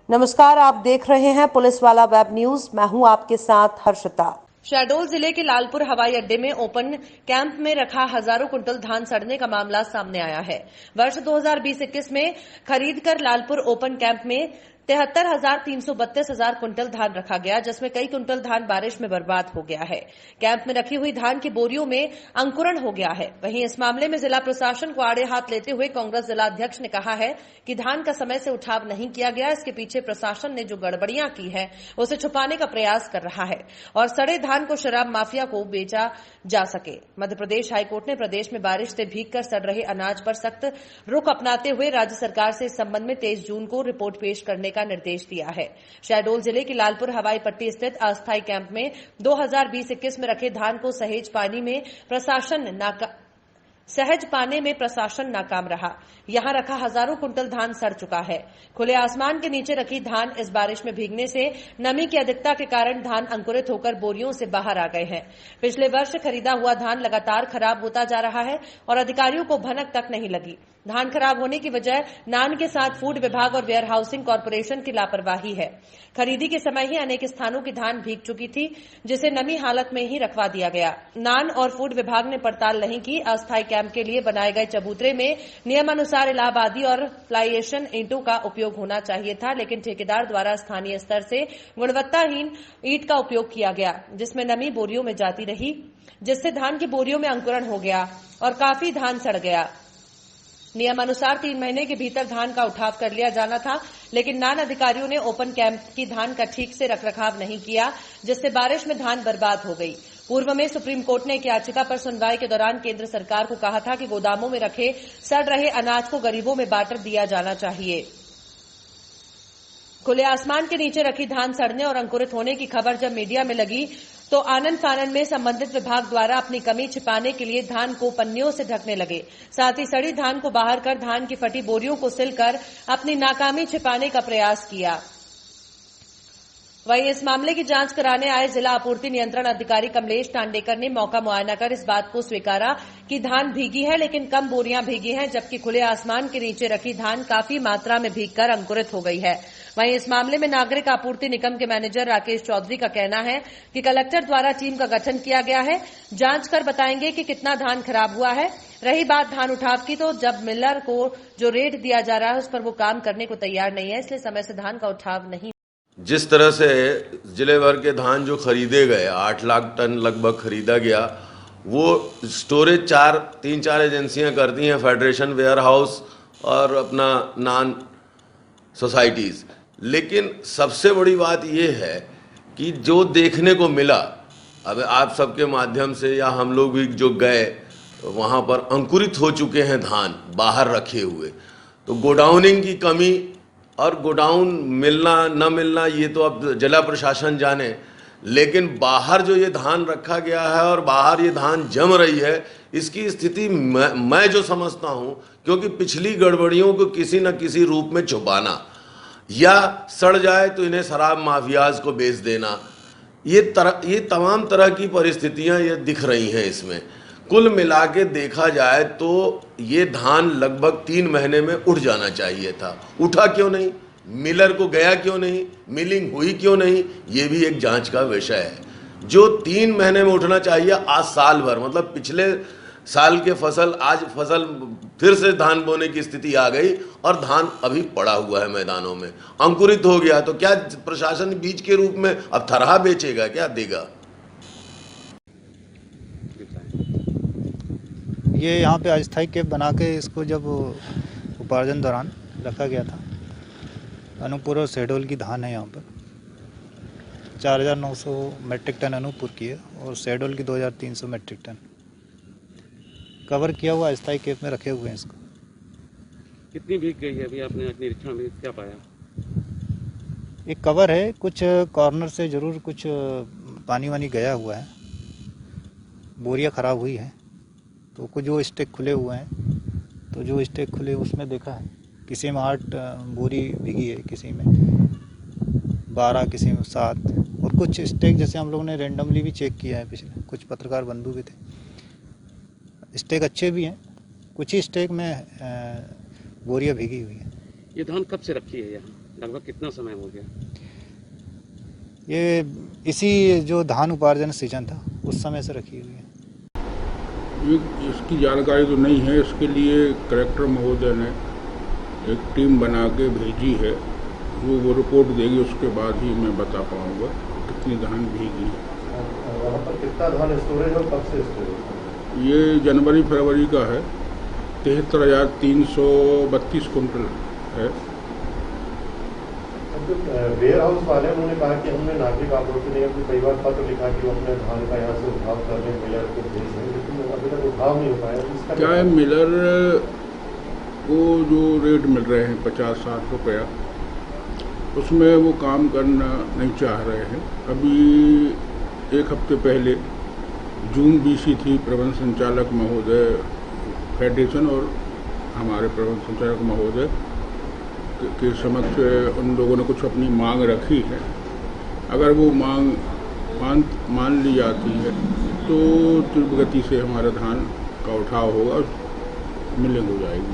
नमस्कार, आप देख रहे हैं पुलिस वाला वेब न्यूज। मैं हूं आपके साथ हर्षिता। शहडोल जिले के लालपुर हवाई अड्डे में ओपन कैंप में रखा हजारों कुंटल धान सड़ने का मामला सामने आया है। वर्ष 2020-21 में खरीद कर लालपुर ओपन कैंप में 73,332 कुंटल धान रखा गया, जिसमें कई कुंटल धान बारिश में बर्बाद हो गया है। कैंप में रखी हुई धान की बोरियों में अंकुरण हो गया है। वहीं इस मामले में जिला प्रशासन को आड़े हाथ लेते हुए कांग्रेस जिला अध्यक्ष ने कहा है कि धान का समय से उठाव नहीं किया गया। इसके पीछे प्रशासन ने जो गड़बड़ियां की है उसे छुपाने का प्रयास कर रहा है और सड़े धान को शराब माफिया को बेचा जा सके। मध्य प्रदेश हाईकोर्ट ने प्रदेश में बारिश से भीगकर सड़ रहे अनाज पर सख्त रुख अपनाते हुए राज्य सरकार से इस संबंध में 23 जून को रिपोर्ट पेश करने का निर्देश दिया है। शहडोल जिले की लालपुर हवाई पट्टी स्थित अस्थायी कैंप में 2020-21 में रखे धान को सहज पाने में प्रशासन नाकाम रहा। यहां रखा हजारों कुंटल धान सड़ चुका है। खुले आसमान के नीचे रखी धान इस बारिश में भीगने से नमी की अधिकता के कारण धान अंकुरित होकर बोरियों से बाहर आ गए हैं। पिछले वर्ष खरीदा हुआ धान लगातार खराब होता जा रहा है और अधिकारियों को भनक तक नहीं लगी। धान खराब होने की वजह नान के साथ फूड विभाग और वेयर हाउसिंग कॉर्पोरेशन की लापरवाही है। खरीदी के समय ही अनेक स्थानों की धान भीग चुकी थी, जिसे नमी हालत में ही रखवा दिया गया। नान और फूड विभाग ने पड़ताल नहीं की। अस्थायी कैंप के लिए बनाए गए चबूतरे में नियमानुसार इलाहाबादी और फ्लाईएशन ईंटों का उपयोग होना चाहिए था, लेकिन ठेकेदार द्वारा स्थानीय स्तर से गुणवत्ताहीन ईंट का उपयोग किया गया, जिसमें नमी बोरियों में जाती रही, जिससे धान की बोरियों में अंकुरण हो गया और काफी धान सड़ गया। नियमानुसार 3 महीने के भीतर धान का उठाव कर लिया जाना था, लेकिन नान अधिकारियों ने ओपन कैंप की धान का ठीक से रखरखाव नहीं किया, जिससे बारिश में धान बर्बाद हो गई। पूर्व में सुप्रीम कोर्ट ने एक याचिका पर सुनवाई के दौरान केंद्र सरकार को कहा था कि गोदामों में रखे सड़ रहे अनाज को गरीबों में बांट दिया जाना चाहिए। खुले आसमान के नीचे रखी धान सड़ने और अंकुरित होने की खबर जब मीडिया में लगी तो आनन फानन में संबंधित विभाग द्वारा अपनी कमी छिपाने के लिए धान को पन्नियों से ढकने लगे। साथ ही सड़ी धान को बाहर कर धान की फटी बोरियों को सिलकर अपनी नाकामी छिपाने का प्रयास किया। वहीं इस मामले की जांच कराने आए जिला आपूर्ति नियंत्रण अधिकारी कमलेश टांडेकर ने मौका मुआयना कर इस बात को स्वीकारा कि धान भीगी है, लेकिन कम बोरियां भीगी हैं, जबकि खुले आसमान के नीचे रखी धान काफी मात्रा में भीगकर अंकुरित हो गई है। वहीं इस मामले में नागरिक आपूर्ति निगम के मैनेजर राकेश चौधरी का कहना है कि कलेक्टर द्वारा टीम का गठन किया गया है, जांच कर बताएंगे कि कितना धान खराब हुआ है। रही बात धान उठाव की, तो जब मिलर को जो रेट दिया जा रहा है उस पर वो काम करने को तैयार नहीं है, इसलिए समय से धान का उठाव नहीं। जिस तरह से जिले भर के धान जो खरीदे गए 8 लाख टन लगभग खरीदा गया, वो स्टोरेज 3-4 एजेंसियां करती हैं, फेडरेशन, वेयर हाउस और अपना नान सोसाइटीज़। लेकिन सबसे बड़ी बात यह है कि जो देखने को मिला, अब आप सबके माध्यम से या हम लोग भी जो गए वहाँ पर अंकुरित हो चुके हैं धान बाहर रखे हुए। तो गोडाउनिंग की कमी और गोडाउन मिलना न मिलना ये तो अब जिला प्रशासन जाने, लेकिन बाहर जो ये धान रखा गया है और बाहर ये धान जम रही है, इसकी स्थिति मैं जो समझता हूँ, क्योंकि पिछली गड़बड़ियों को किसी न किसी रूप में छुपाना या सड़ जाए तो इन्हें शराब माफियाज को बेच देना, ये तमाम तरह की परिस्थितियां ये दिख रही हैं इसमें। कुल मिला के देखा जाए तो ये धान लगभग 3 महीने में उठ जाना चाहिए था। उठा क्यों नहीं? मिलर को गया क्यों नहीं? मिलिंग हुई क्यों नहीं? ये भी एक जांच का विषय है। जो 3 महीने में उठना चाहिए, आज साल भर, मतलब पिछले साल के फसल, आज फसल फिर से धान बोने की स्थिति आ गई और धान अभी पड़ा हुआ है मैदानों में, अंकुरित हो गया। तो क्या प्रशासन बीज के रूप में अब थरहा बेचेगा, क्या देगा? ये यहाँ पे अस्थायी कैंप बना के इसको जब उपार्जन दौरान रखा गया था, अनूपपुर और शहडोल की धान है यहाँ पर 4,900 मेट्रिक टन अनूपपुर की है और शहडोल की 2,300 मेट्रिक टन कवर किया हुआ अस्थायी कैंप में रखे हुए हैं। इसको कितनी भीग गई है अभी आपने निरीक्षण में क्या पाया? एक कवर है, कुछ कॉर्नर से जरूर कुछ पानी वानी गया हुआ है, बोरियां खराब हुई हैं, तो कुछ जो स्टेक खुले हुए हैं, तो जो स्टेक खुले उसमें देखा है किसी में 8 बोरी भीगी है, किसी में 12, किसी में 7, और कुछ स्टेक जैसे हम लोगों ने रेंडमली भी चेक किया है, पिछले कुछ पत्रकार बंधु भी थे, स्टेक अच्छे भी हैं, कुछ ही स्टेक में बोरियां भीगी हुई हैं। ये धान कब से रखी है यहाँ? लगभग कितना समय हो गया? ये इसी जो धान उपार्जन सीजन था उस समय से रखी हुई है। इसकी जानकारी तो नहीं है। इसके लिए कलेक्टर महोदय ने एक टीम बना के भेजी है, जो वो रिपोर्ट देगी उसके बाद ही मैं बता पाऊंगा कितनी धान भीगी है। वहाँ पर कितना धान स्टोरेज और कब से स्टोरेज? ये जनवरी फरवरी का है। 73,332 कुंटल है। वेयर हाउस वाले उन्होंने कहा कि हमने नागरिक आपूर्ति निगम को कई बार पत्र लिखा कि वो अपने धान का यहाँ से उठाव करने मिलर को भेज दें, लेकिन अभी तक उठाव नहीं हो पाया। क्या है, मिलर को जो रेट मिल रहे हैं 50-60 रुपया, उसमें वो काम करना नहीं चाह रहे हैं। अभी एक हफ्ते पहले जून बीसी थी, प्रबंध संचालक महोदय फेडरेशन और हमारे प्रबंध संचालक महोदय के समक्ष उन लोगों ने कुछ अपनी मांग रखी है। अगर वो मांग मान ली जाती है तो तीव्र गति से हमारा धान का उठाव होगा, मिलिंग हो जाएगी।